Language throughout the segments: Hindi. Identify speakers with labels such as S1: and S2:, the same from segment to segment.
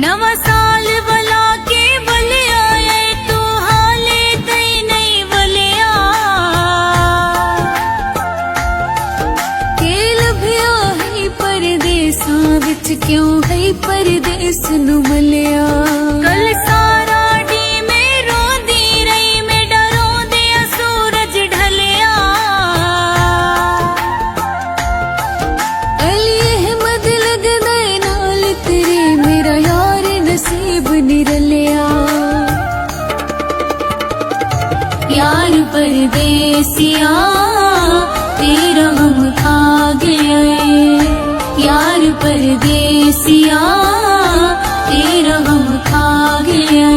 S1: नवा साल वाला के बलिया तू हाले तई नहीं बलिया केल भया है परदेसा विच क्यों है परदेस नु मलिया कल सारा डी में रोंदी रही मैं डरो दे सूरज ढलिया अली अहमद लग दे नाल तेरे मेरा यार नसीब निरलिया यार परदेसिया तेरा गम खा गया यार परदेसिया तेरा गम खा गया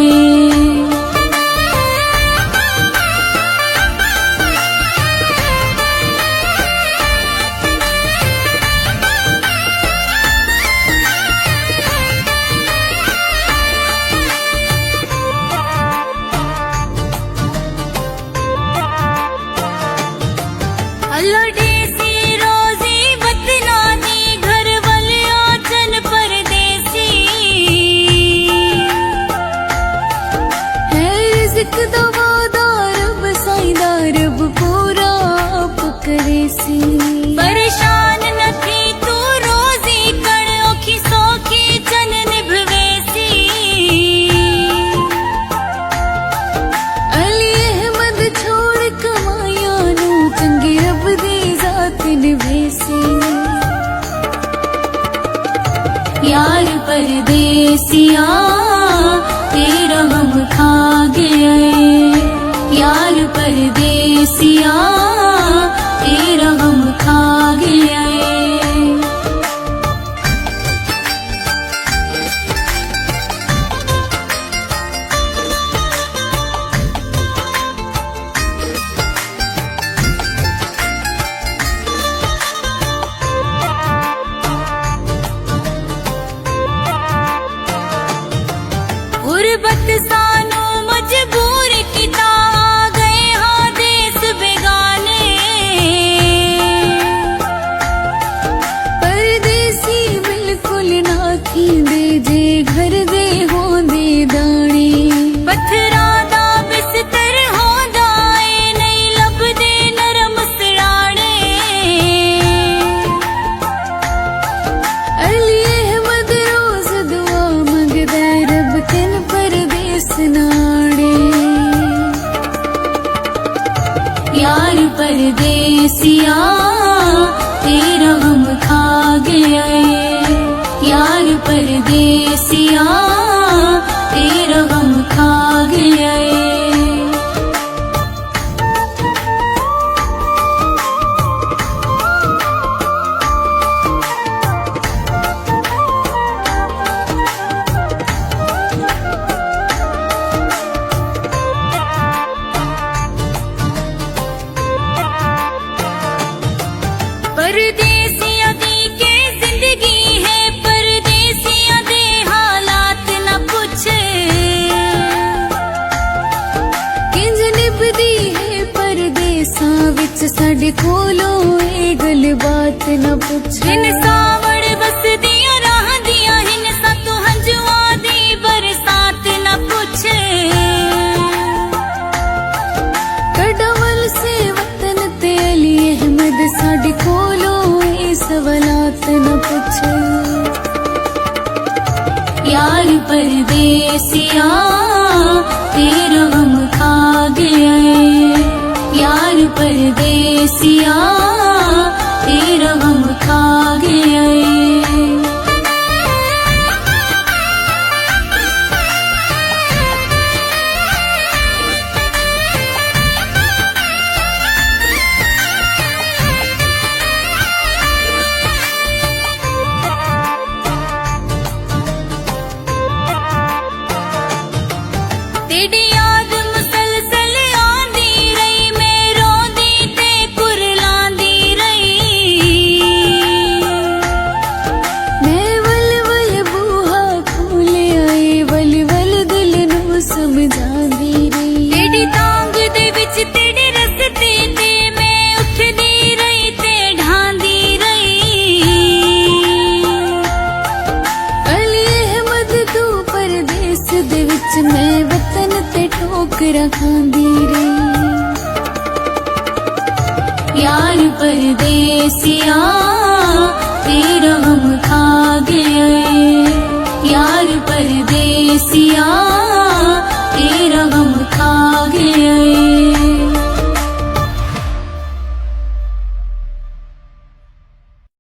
S1: अल्लाह देसी रोजी वतना दी घर वालिया चन परदेसी है रिज़्क़ दा वादा रब साईंदा रब पूरा आप करेसी परेशान न थी तू रोजी कर औखी सौखी चन निभवेसी अली अहमद छोड़ कमाया नू चंगी रब दी जात निभेसी यार परदेसिया तेरा गम खा गया यार परदेसिया तेरा गम खा गया गुरबत सानू मजबूर किता गए हाँ देश बेगाने परदेसी बिल्कुल ना थींदे जे घर दे होंदे दाने पत्थरा दा बिस्तर होंदा ए नहीं लभदे नरम सराणे अली अहमद रोज दुआ मंगदा रब किन परदेस नाड़े यार परदेसिया तेरा गम खा गया यार परदेसिया तेरा गम खा गया परदेसिया दी के जिंदगी है परदेसिया दे हालात न पूछ किंज निभदी है परदेसा विच साडे कोलों ए गल बात न पूछ हिन सावड़ बसदियां राह दियां हिन सतु हंजुआ दी बरसात न पूछ कड़वल से वतन ते अली अहमद साडे कोलों ए सवालात न पूछ यार परदेसिया तेरा गम खा गया यार परदेसिया तेरा गम खा गया तेरी याद मुसलसल आंदी रही मैं रोंदी ते कुरलांदी ठोकरा खांदी रही। यार परदेसिया तेरा हम खा